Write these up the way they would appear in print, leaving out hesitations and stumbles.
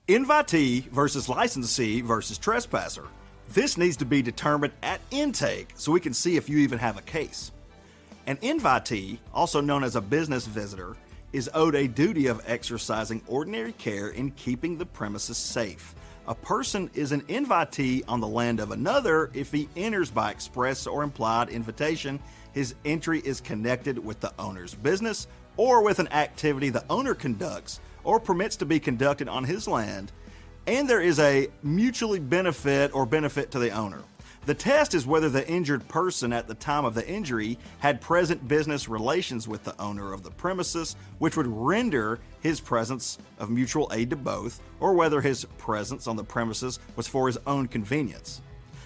Invitee versus licensee versus trespasser. This needs to be determined at intake so we can see if you even have a case. An invitee, also known as a business visitor, is owed a duty of exercising ordinary care in keeping the premises safe. A person is an invitee on the land of another if he enters by express or implied invitation. His entry is connected with the owner's business or with an activity the owner conducts or permits to be conducted on his land, and there is a mutually benefit or benefit to the owner. The test is whether the injured person at the time of the injury had present business relations with the owner of the premises, which would render his presence of mutual aid to both, or whether his presence on the premises was for his own convenience.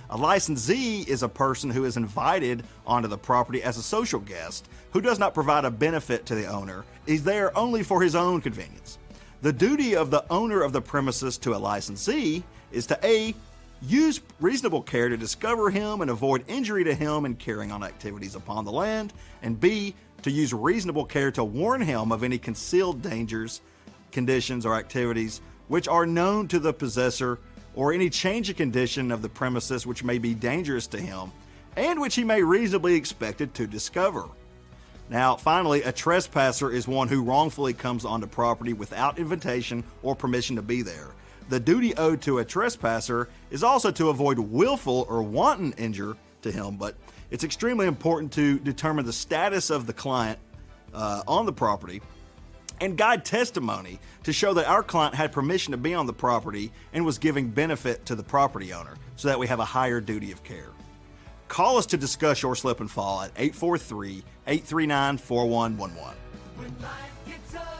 A licensee is a person who is invited onto the property as a social guest who does not provide a benefit to the owner. He's there only for his own convenience. The duty of the owner of the premises to a licensee is to A, use reasonable care to discover him and avoid injury to him in carrying on activities upon the land, and B, to use reasonable care to warn him of any concealed dangers, conditions, or activities which are known to the possessor, or any change in condition of the premises which may be dangerous to him, and which he may reasonably expect to discover. Now, finally, a trespasser is one who wrongfully comes onto property without invitation or permission to be there. The duty owed to a trespasser is also to avoid willful or wanton injury to him, but it's extremely important to determine the status of the client on the property and guide testimony to show that our client had permission to be on the property and was giving benefit to the property owner so that we have a higher duty of care. Call us to discuss your slip and fall at 843-839-4111. When life gets up.